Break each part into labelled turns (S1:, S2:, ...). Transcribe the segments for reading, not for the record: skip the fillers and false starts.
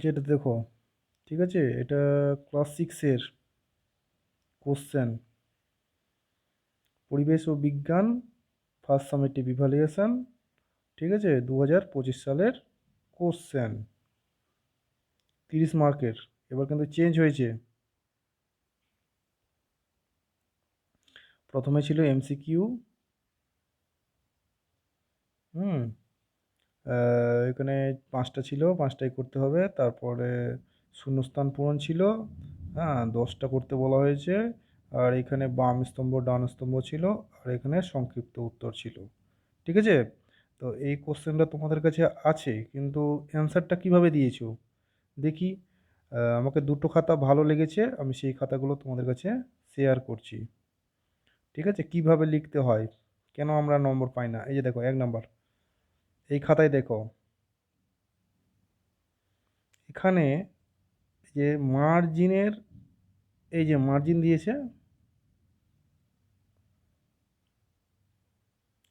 S1: যেটা দেখো, ঠিক আছে, এটা ক্লাস সিক্সের কোশ্চেন, পরিবেশ ও বিজ্ঞান ফার্স্ট সামেটিভ ইভ্যালুয়েশন, ঠিক আছে, 2025 সালের কোশ্চেন, 30 মার্কের। এবার কিন্তু চেঞ্জ হয়েছে। প্রথমে ছিল এমসিকিউ। হুম এখানে পাঁচটা ছিল, পাঁচটাই করতে হবে। তারপরে শূন্যস্থান পূরণ ছিল, হ্যাঁ, 10টা করতে বলা হয়েছে। আর এখানে বাম স্তম্ভ ডান স্তম্ভ ছিল, আর এখানে সংক্ষিপ্ত উত্তর ছিল। ঠিক আছে, তো এই কোশ্চেনটা তোমাদের কাছে আছে, কিন্তু অ্যান্সারটা কিভাবে দিয়েছো দেখি। আমাকে দুটো খাতা ভালো লেগেছে, আমি সেই খাতাগুলো তোমাদের কাছে শেয়ার করছি। ঠিক আছে, কিভাবে লিখতে হয়, কেন আমরা নম্বর পাই না। এই যে দেখো, 1 নম্বর, এই খাতায় দেখো, এখানে যে মার্জিনের, এই যে মার্জিন দিয়েছে,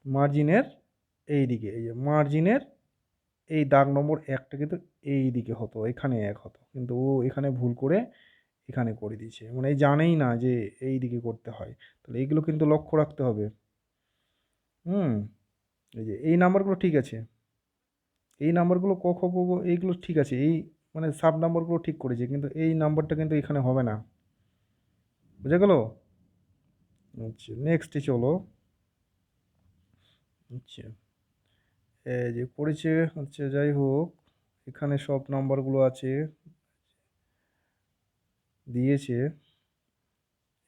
S1: মার্জিনের এই দিকে, এই যে মার্জিনের এই দাগ নম্বর একটা কিন্তু এই দিকে হতো, এখানে এক হতো, কিন্তু ও এখানে ভুল করে এখানে করে দিয়েছে, মানে এই জানেই না যে এই দিকে করতে হয়। তাহলে এইগুলো কিন্তু লক্ষ্য রাখতে হবে। হুম এই যে এই নাম্বারগুলো ঠিক আছে, এই নাম্বারগুলো ক খ গ ঘ এইগুলো ঠিক আছে, এই মানে সাব নাম্বারগুলো ঠিক করেছে, কিন্তু এই নাম্বারটা কিন্তু এখানে হবে না। বুঝে গেল? আচ্ছা, নেক্সটে চলো। আচ্ছা, এই যে করেছে, আচ্ছা যাই হোক, এখানে সব নাম্বারগুলো আছে, দিয়েছে,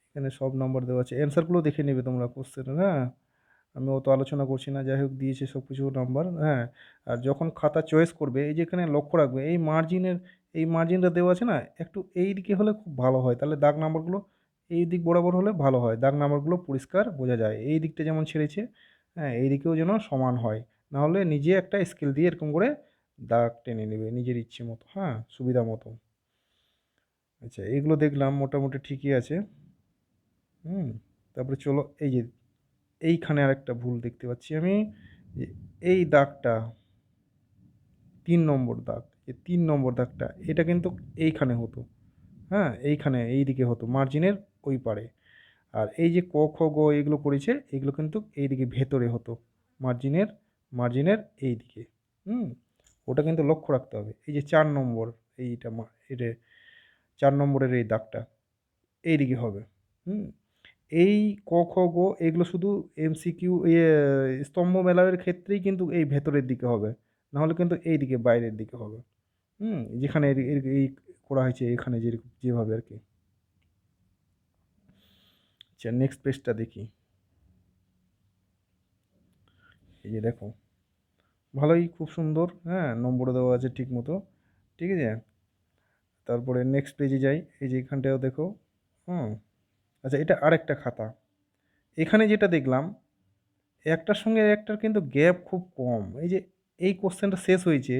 S1: এখানে সব নাম্বার দেওয়া আছে, অ্যান্সারগুলো দেখে নেবে তোমরা কোশ্চেনের, হ্যাঁ। আমি অত আলোচনা করছি না, যাই হোক দিয়েছে সব কিছু নাম্বার, হ্যাঁ। আর যখন খাতা চয়েস করবে, এই যে এখানে লক্ষ্য রাখবে, এই মার্জিনের, এই মার্জিনটা দেওয়া আছে না, একটু এই দিকে হলে খুব ভালো হয়, তাহলে দাগ নাম্বারগুলো এই দিক বরাবর হলে ভালো হয়, দাগ নাম্বারগুলো পরিষ্কার বোঝা যায়, এই দিকটা যেমন ছেড়েছে, হ্যাঁ, এই দিকেও যেন সমান হয়। নাহলে নিজে একটা স্কেল দিয়ে এরকম করে দাগ টেনে নেবে নিজের ইচ্ছে মতো, হ্যাঁ, সুবিধা মতো। আচ্ছা, এইগুলো দেখলাম মোটামুটি ঠিকই আছে। হুম তারপরে চলো, এই যে এইখানে আরেকটা ভুল দেখতে পাচ্ছি আমি, যে এই দাগটা, 3 নম্বর দাগ, এই 3 নম্বর দাগটা, এটা কিন্তু এইখানে হতো, হ্যাঁ, এইখানে এই দিকে হতো, মার্জিনের ওই পারে। আর এই যে ক খ গ এগুলো করেছে, এগুলো কিন্তু এই দিকে ভেতরে হতো, মার্জিনের, মার্জিনের এই দিকে। হুম ওটা কিন্তু লক্ষ্য রাখতে হবে। এই যে 4 নম্বর, এইটা এটা 4 নম্বরের এই দাগটা এই দিকে হবে। হুম এই ক খ গ এগুলো শুধু এমসিকিউ স্তম্ভ মেলারের ক্ষেত্রেই কিন্তু এই ভেতরের দিকে হবে, নাহলে কিন্তু এই দিকে বাইরের দিকে হবে। যেখানে এই করা হয়েছে এখানে, যেভাবে আর কি। আচ্ছা, নেক্সট পেজটা দেখি। এই যে দেখো, ভালোই, খুব সুন্দর, হ্যাঁ, নম্বর দেওয়া আছে ঠিক মতো। ঠিক আছে, তারপরে নেক্সট পেজে যাই, এই যে এখানটাও দেখো। হুম আচ্ছা, এটা আরেকটা খাতা। এখানে যেটা দেখলাম, একটার সঙ্গে একটার কিন্তু গ্যাপ খুব কম। এই যে এই কোশ্চেনটা শেষ হয়েছে,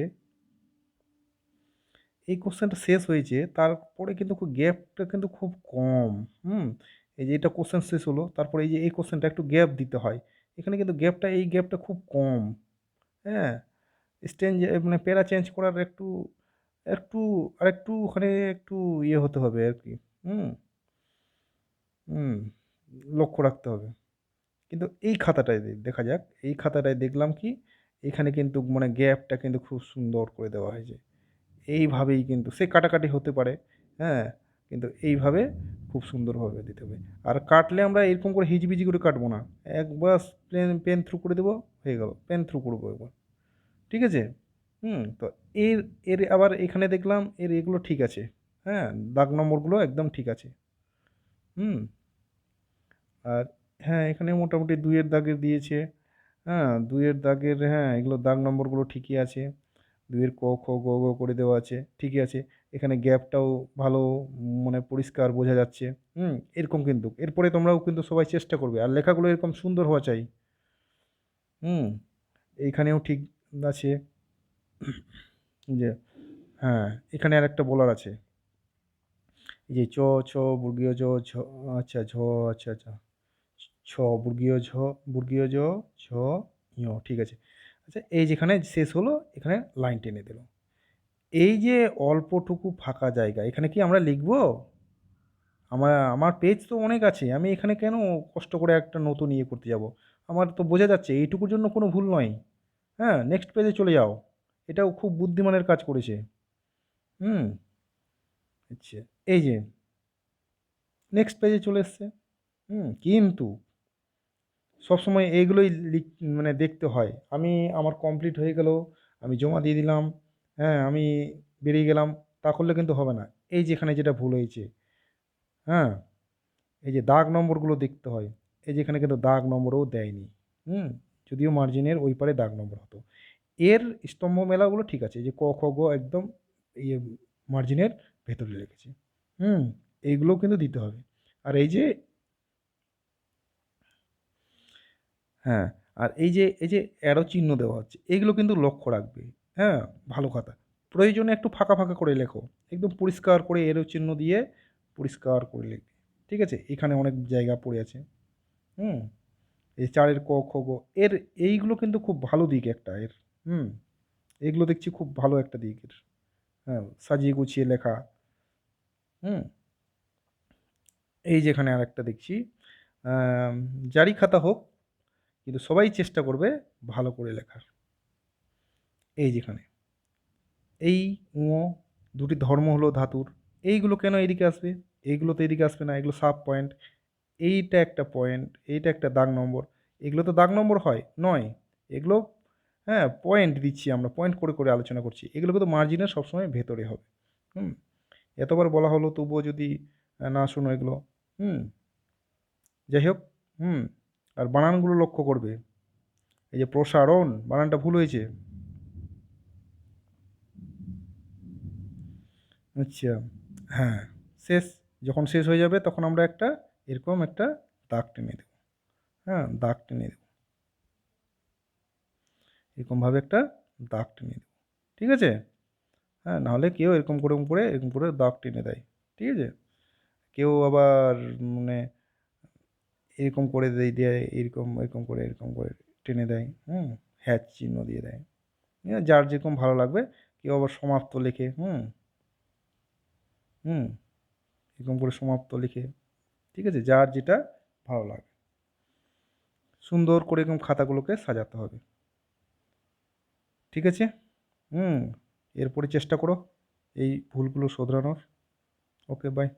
S1: এই কোশ্চেনটা শেষ হয়েছে, তারপরে কিন্তু খুব গ্যাপটা কিন্তু খুব কম। হুম এই যে এটা কোশ্চেন শেষ হলো, তারপরে এই যে এই কোশ্চেনটা একটু গ্যাপ দিতে হয়, এখানে কিন্তু গ্যাপটা, এই গ্যাপটা খুব কম। হ্যাঁ, চেঞ্জ, মানে প্যারা চেঞ্জ করার একটু, একটু আরেকটু ওখানে একটু ইয়ে হতে হবে আর কি। হুম হুম লক্ষ্য রাখতে হবে। কিন্তু এই খাতাটায় দেখা যাক, এই খাতাটায় দেখলাম কি, এখানে কিন্তু মানে গ্যাপটা কিন্তু খুব সুন্দর করে দেওয়া হয়েছে। এইভাবেই কিন্তু সে কাটাকাটি হতে পারে, হ্যাঁ, কিন্তু এইভাবে খুব সুন্দরভাবে দিতে হবে। আর কাটলে আমরা এরকম করে হিজিবিজি করে কাটবো না, একবার পেন পেন থ্রু করে দেবো, হয়ে গেল, পেন থ্রু করবো একবার। ঠিক আছে, তো এর এর আবার এখানে দেখলাম এর এগুলো ঠিক আছে, হ্যাঁ, দাগ নম্বরগুলো একদম ঠিক আছে। হুম আর হ্যাঁ, এখানে মোটামুটি 2-এর দাগের দিয়েছে, হ্যাঁ, 2-এর দাগের, হ্যাঁ, এগুলো দাগ নম্বরগুলো ঠিকই আছে। 2-এর ক খ গ ঘ করে দেওয়া আছে, ঠিকই আছে। এখানে গ্যাপটাও ভালো, মানে পরিষ্কার বোঝা যাচ্ছে। এরকম কিন্তু এরপরে তোমরাও কিন্তু সবাই চেষ্টা করবে, আর লেখাগুলো এরকম সুন্দর হওয়া চাই। হুম এইখানেও ঠিক আছে। যে হ্যাঁ, এখানে আরেকটা বলার আছে, এই যে চ, ছ, বর্গীয় জ, ঝ, আচ্ছা ঝ, আচ্ছা আচ্ছা, ছ, বর্গীয় ঝ, বর্গীয় জ, ঝ, ঞ, ঠিক আছে। আচ্ছা, এই যেখানে শেষ হলো, এখানে লাইন টেনে দিল। এই যে অল্পটুকু ফাঁকা জায়গা, এখানে কি আমরা লিখব? আমার পেজ তো অনেক আছে। আমি এখানে কেন কষ্ট করে একটা নতুন ইয়ে করতে যাব? আমার তো বোঝা যাচ্ছে এইটুকুর জন্য কোনো ভুল নয়। হ্যাঁ? নেক্সট পেজে চলে যাও। এটাও খুব বুদ্ধিমানের কাজ করেছে। হুম? আচ্ছা। এই যে নেক্সট পেজে চলে এসছে। কিন্তু সবসময় এইগুলোই মানে দেখতে হয়। আমার কমপ্লিট হয়ে গেল, আমি জমা দিয়ে দিলাম, হ্যাঁ? আমি বেরিয়ে গেলাম। তা করলে কিন্তু হবে না। এই যে এখানে যেটা ভুল হয়েছে, হ্যাঁ? এই যে দাগ নম্বরগুলো দেখতে হয়। এই যে এখানে কিন্তু দাগ নম্বরও দেয়নি। হুম? যদিও মার্জিনের ওই পারে দাগ নম্বর হতো। এর স্তম্ভ মেলাগুলো ঠিক আছে। এই যে ক, খ, গ একদম ইয়ে মার্জিনের ভেতরে রেখেছি। হুম? এইগুলোও কিন্তু দিতে হবে। আর এই যে হ্যাঁ, আর এই যে অ্যারো চিহ্ন দেওয়া হচ্ছে, এগুলো কিন্তু লক্ষ্য রাখবে। হ্যাঁ? ভালো কথা। প্রয়োজনে একটু ফাঁকা, ফাঁকা করে লেখো। একদম পরিষ্কার করে এরো চিহ্ন দিয়ে পরিষ্কার করে লিখবে। ঠিক আছে? এখানে অনেক জায়গা পড়ে আছে। হুম? এই ৪ এর ক, খ, গ এর এইগুলো কিন্তু খুব ভালো দিক একটা এর। হুম? এগুলো দেখছি খুব ভালো একটা দিক এর। হ্যাঁ? সাজিয়ে গুছিয়ে লেখা। হুম? এই যে এখানে আরেকটা দেখছি, আম জারি খাতা হোক, কিন্তু সবাই চেষ্টা করবে ভালো করে লেখার। এই যেখানে এই, ঙ দুটি ধর্ম হলো ধাতুর। এইগুলো কেন এদিকে আসবে? এইগুলো তো এদিকে আসবে না। এগুলো সাব পয়েন্ট। এইটা একটা পয়েন্ট, এইটা একটা দাগ নম্বর। এগুলো তো দাগ নম্বর হয়? নয়। এগুলো হ্যাঁ, পয়েন্ট দিচ্ছি আমরা। পয়েন্ট করে, করে আলোচনা করছি। এগুলো কিন্তু মার্জিনের সবসময় ভেতরে হবে। হুম? এতবার বলা হলো তবুও যদি না শোনো এগুলো, হুম? যাই হোক, হুম? আর বানানগুলো লক্ষ্য করবে। এই যে প্রসারণ, বানানটা ভুল হয়েছে। আচ্ছা, হ্যাঁ, শেষ। যখন শেষ হয়ে যাবে তখন আমরা একটা এরকম একটা দাগ টেনে দেব। হ্যাঁ? দাগ টেনে দেব। এরকমভাবে একটা দাগ টেনে দেব। ঠিক আছে? হ্যাঁ, নাহলে কেউ এরকম করে দাগ টেনে দেয়। ঠিক আছে? কেউ আবার মানে এরকম করে দেয়, এরকম করে টেনে দেয়। হ্যাচ চিহ্ন দিয়ে দেয়। যার যেরকম ভালো লাগবে। কেউ আবার সমাপ্ত লেখে। হুম? হুম? এরকম করে সমাপ্ত লিখে। ঠিক আছে? যার যেটা ভালো লাগে। সুন্দর করে এরকম খাতাগুলোকে সাজাতে হবে। ঠিক আছে? হুম? এরপরে চেষ্টা করো এই ভুলগুলো শোধরানোর। ওকে, বাই।